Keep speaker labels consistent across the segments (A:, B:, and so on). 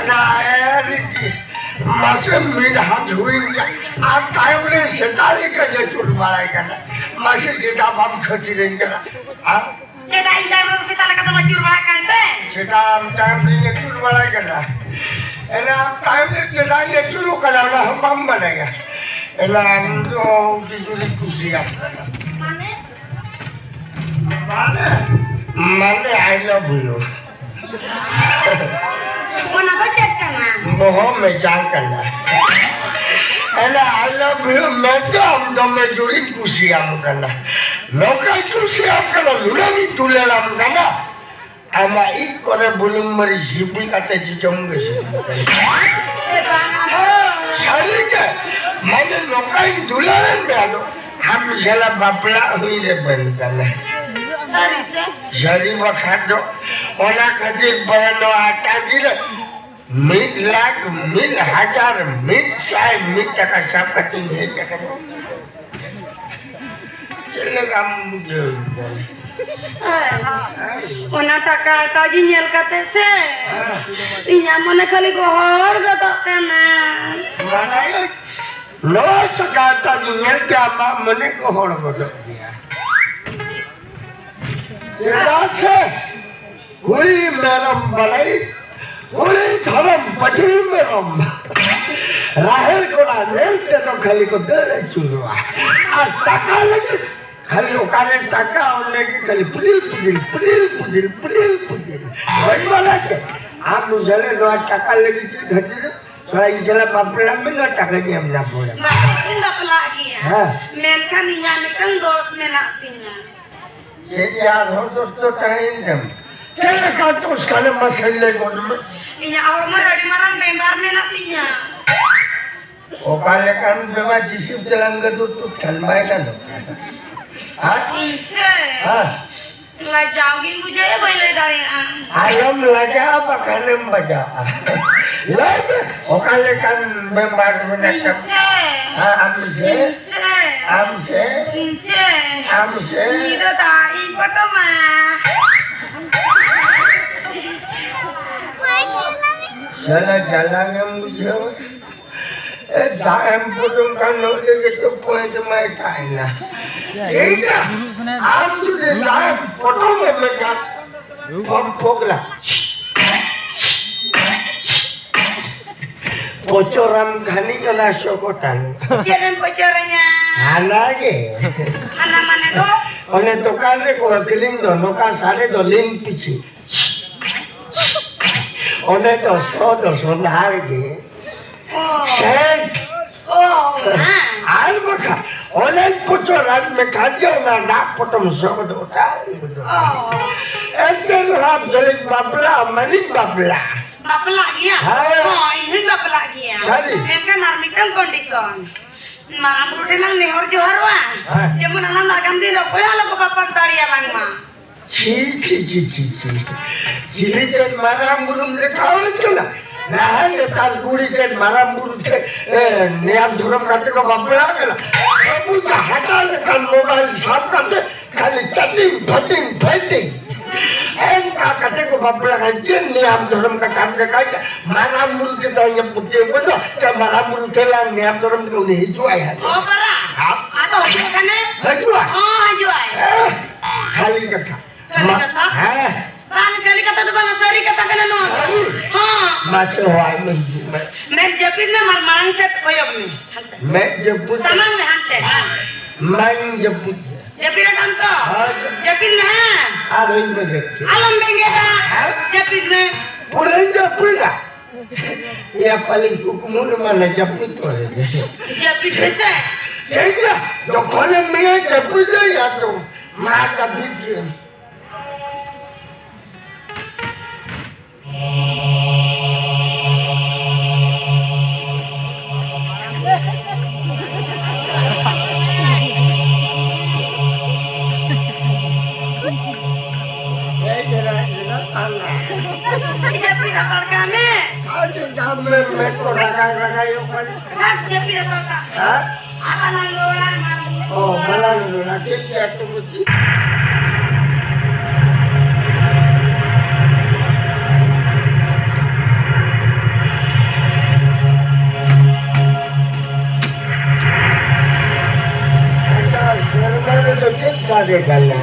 A: Nah, masih minat huingnya. Apa yang setali kerja curmalai kan? Masih kita bam kecirin kan? Ah?
B: Cita indah itu setali kata majur makan deh.
A: Kita time ini curmalai kan? Enak time ini kita ini curu kalau lah bam mana ya? Enak tu dijuli kusiap.
B: Mana?
A: Mana? Mana I love you.
B: Mana kau cakap kan?
A: Bohong menjangkan lah. Elah I love you. Macam dome juri kusiam kan lah. Lokai kusiam kan lah. Lagi tulelam kan lah. Ama ikore belum merisipi kata jijong kesini. Sari ke? Mana lokai tulelam berado. Ham salah bapla hui leban kan lah.
B: Sari se?
A: Sari wakado. Ona kadir barano atajir. Mid lakh, mid hajar, mid sai, mid taka sabka tinggi taka. Cile kamu jual.
B: Ona taka taji nyel kate se. Inya mana kali kohor kata kena.
A: Mana ya? Lo taka taji nyel kama mana kohor bodoh dia. Jelas se. Kuri meram balai. Kuri tharam pati meram. Rahel ko na nelte to khali ko dere churwa. Ar taka lagi. Khali okare taka onne ki khali pudil. Hoy mala ke. Aap mujale no taka lagi dhati. Soalnya isala papla में no taka ni amna bola.
B: Makin dapat lagi ya.
A: Hah.
B: Menkan inya mekan dos menatinya.
A: Jadi harus dosto kain jam. Jangan kata uskale masalah gondom.
B: Inya awal mah dari marang membar menatinya.
A: Okale kan bema jisip dalam gedutut kan baik kan. Hah?
B: Ise.
A: Hah?
B: Lajangin bujaya boleh dari an.
A: Ayam laja apa kanem baca? Lain. Okale kan membar menakan.
B: Ise.
A: Amse.
B: Ise.
A: Amse.
B: Itu tak ikut mah.
A: Salah jalan yang muncul. Dalam pudung kan ada itu point mai kaina. Tidak. Am tu dalam pudung mereka. Pogla. Bocoram khani kena sokotan.
B: Jangan bocornya.
A: Anake.
B: Anak mana tu?
A: Oleh tukar le ko keling do noka sare do lim pichi. Oleh to so harge. Sen.
B: Oh, nah.
A: Almaka. Oleh bocoran mekajo na potom so do ta.
B: Oh.
A: Enten hab jalik babla malik babla.
B: Bapak lagi ya? Oh, ini bapak lagi ya?
A: Sari.
B: Mereka narmikan kondison. Marang brutelang nehor johar wa. Jamun alang agam di roko ya lo ke bapak tari alang ma.
A: Ci. Silikan maram burung dekau itu lah. Nah, letar kuri kan maram burung te. Niam dhuram kate ko babla kala. Kamu jahat kan mobile sab kate kali chatting. Kate ko babla kan jen niam dhuram ka kam ka kai maram burung te tanya putih bodo. Maram burung te lang niam dhuram ko ni juai ha.
B: Oh, para. Atau kan ne?
A: Juai.
B: Oh, juai.
A: Kali kata.
B: Kali kata tu bang sari kata kena no.
A: Masuk awal menuju.
B: Mek japit me marang set koyok me.
A: Mek jemput.
B: Sama me hantar.
A: Man jemput.
B: Japit kan to. Japit me ha.
A: Alam begitu.
B: Alam bengeda. Japit me.
A: Pura jemput lah. Ya paling hukum mana jemput tu.
B: Japit me se.
A: Jadi, doktornya me jemput ya tu. Maka bikin.
B: Japit atal kami.
A: Kami meko raga yuk kan.
B: Japit atal ka.
A: Hah?
B: Apa langgolan
A: Oh, malang dulu nanti dia tunggu. मैंने तो ठीक सारे करना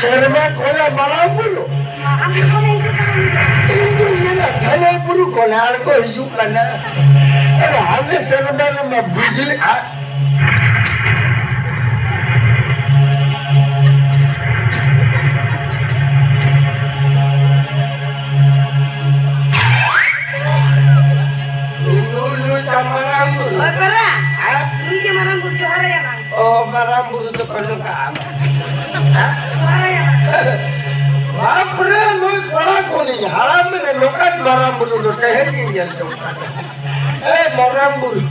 A: शर्मा खोला बड़ा बुरो इंदु मेरा घने बुरु कोनार को हिजू करना अरे हमें शर्मा ने मैं बिजली Maramburu itu perlu kamu. Bapak lu pelaku nih, haram nih, bukan maramburu lu tehnya yang coba. Maramburu,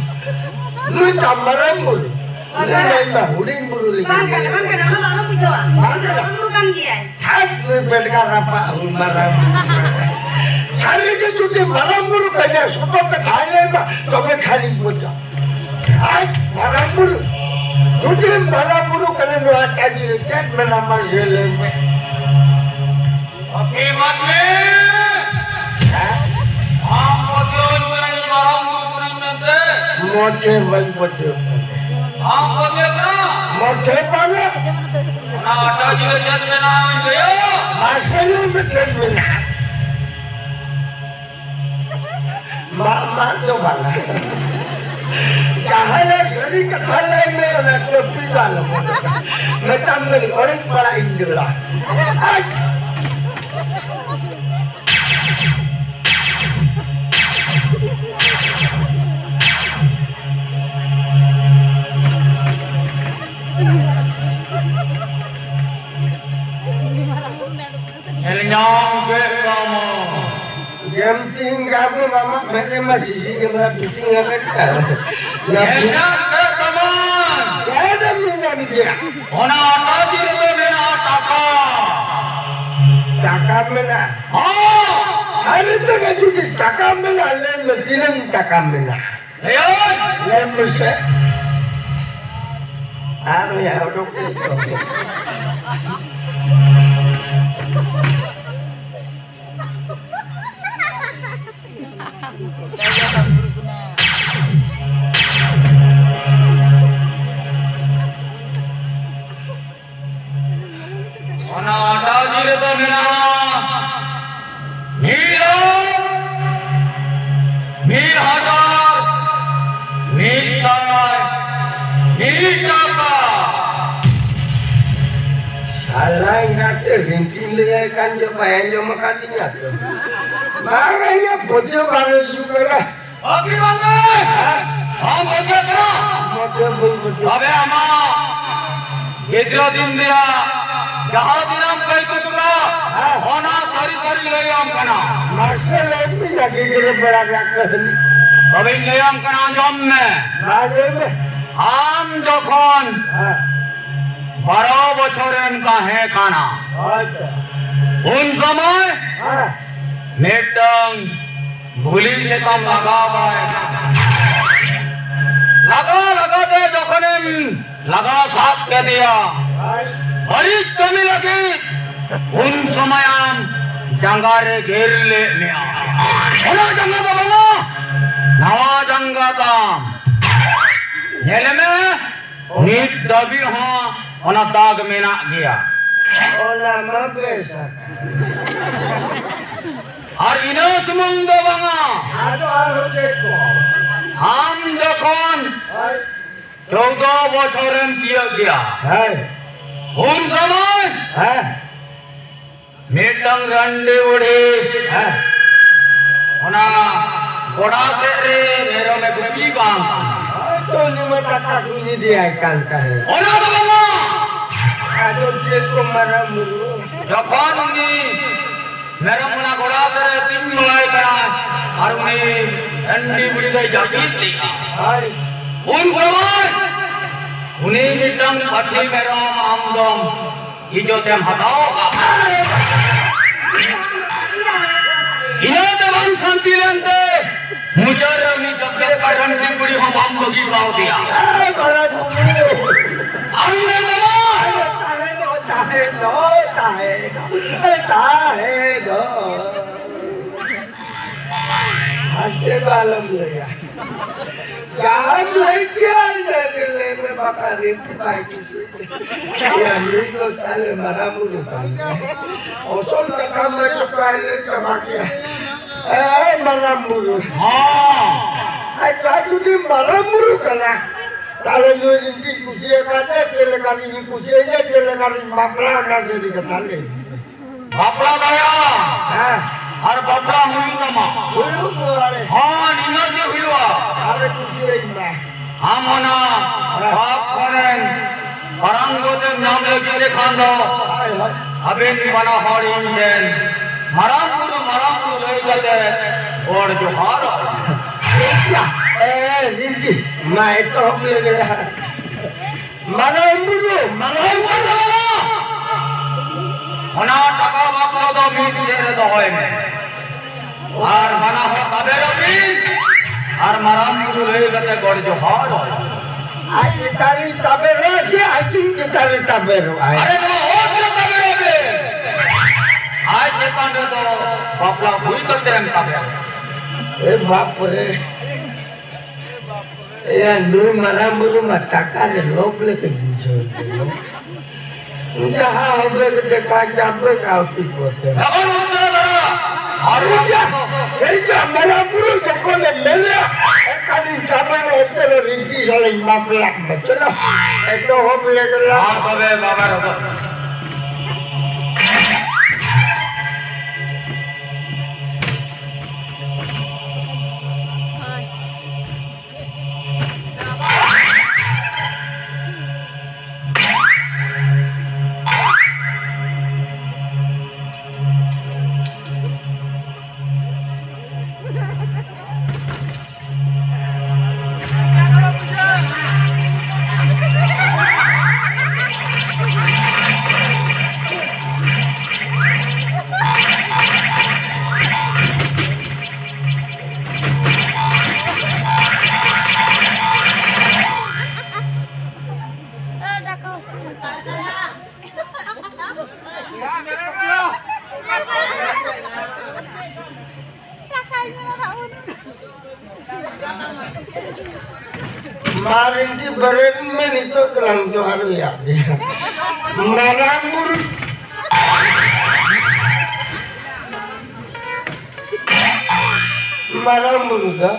A: lu tak maramburu. Lu lainlah, uling buru lagi. Hak lu berdekat apa maramburu. Cari ke cuci maramburu kerja, supaya kaya mah, tapi kali bocah. Hak maramburu. Jadi maramburu kalau lu ada di dekat mana masalah?
C: Oke mati. Ampun berani maramburu nanti.
A: Moce moce.
C: Ampun ya.
A: Moce mana?
C: Ada juga jadi menang dia.
A: Masalah macam mana? Mak tu mana? Kahaya seri kathalai में ना चप्पी डालो मैं काम करी और एक बड़ा Indira
C: Elnyong ke kamu.
A: Jam tinggal mama मेरे में सीसी के बाद पिसिंग करता
C: Elnyong ke kamu.
A: Jangan minum dia.
C: Ona ada jadi tu mina taka.
A: Taka mana? Saya tu kan juga taka mana, lem tidak taka mana.
C: Leon.
A: Lem mesti. Anu ya, orang itu.
C: Ona ada jadi tu mina. Mila. Mil hajar. Mil say. Mil taka.
A: Salah ingat rinting lagi kan je bayar je makan dia tu. Makanya bocor baru juga lah.
C: Oke mana? Ham bocor kena.
A: Bocor.
C: अबे अम्मा इतना दिन दिया जहाँ दिन हम कहीं को चुका होना सारी सारी ले हम कना
A: मास्टर लाइफ में लगी के बड़ा लगता है
C: अबे ले हम कना जम में
A: मालूम है
C: हम जोखन 12 बछोरेन का है खाना उन समय मेटंग भूली से कम लगा लगा दे जोखन लगा साथ के दिया बड़ी कमी लगी उन समय हम जंगारे घेर ले लिया जंगा तो बना नवा जंगा था जेल में नीट दबी हाँ ओना दाग में ना गया
A: ओला मबेसा
C: और इन्हें सुमंग बंगा
A: आरो देखो
C: हम जखन 14 बछोरेन किया गया
A: है
C: उन समय
A: है
C: मेटंग रंडे उड़े
A: है
C: ओना गोड़ा से रे मेरो में गुपी काम
A: तो निमता का दुनी दिया कांता है
C: ओना तो बंगा
A: आरो देखो मरा मुरु
C: जखन उनी मेरो मुना गोड़ा से रे 3 लड़ाई करा और उनी रंडी बुड़ी गई जापी थी
A: है
C: उन समय उन्हीं मिटंग पट्टी में राम आमदम जो तेम हटाओगा इन्हें तो हम शांति लेंगे मुझे रवनी जबकि का रंडी बुड़ी हम बगी पाव दिया
A: बड़ा दुनी
C: अरे
A: ताहे दो हाथे बालम लिया जाम लेके आए ले बाका रेत बाइक या नहीं तो चले मरा मुझे ओसल का मैं तो पहले जमा किया ए मरा मुझे
C: हाँ
A: अच्छा तुझे मरा मुझे कला ताले जो इनकी कुछ करते चले करी नहीं कुछ ये चले करी मापला ना चली कताले
C: बापला गया
A: हाँ
C: और बापला हुई तो माँ
A: हुई तो वाले
C: हाँ निना जो हुआ
A: अरे कुछ ये नहीं
C: हम होना बाप करें परंगो दे नाम लेके देखा दो
A: हाय हाय
C: अबे बना हर इंजन मराम ले जाते और जो हार
A: ए रिंची मैं तो हम ले गया मराम
C: होना टका बापला दो बीच से तो होए में और बना हो तबे रबी और मराम ले जाते और जो हार
A: आज तारी तबेरो से आज दिन तारी तबेरो
C: अरे वो हो जो तबे रबी आज जेतान रे तो बापला हुई चलते हम तबे
A: ए बाप रे ए नू मरा मुरु मटाका रे लोग लेके दूसरे जहाँ होवे के देखा जाबे का उठी होते
C: लगन उतरे लड़ा और
A: ठीक है मरा मुरु जको ले मिले कभी जाबे में होते लो रिंची साले मामला में चलो एक तो हम ले गया
C: हाँ तबे बाबा रो
A: मारिंटी ब्रेक में नहीं तो कलम जो हारू याद है मरा मुर्गा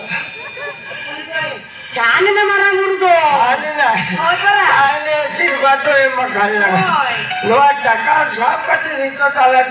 B: चाने ना मरा मुर्दो
A: आले ना आले सिर्फ बातों में मखाना
B: ओय
A: नो टका साफ करते नहीं तो काला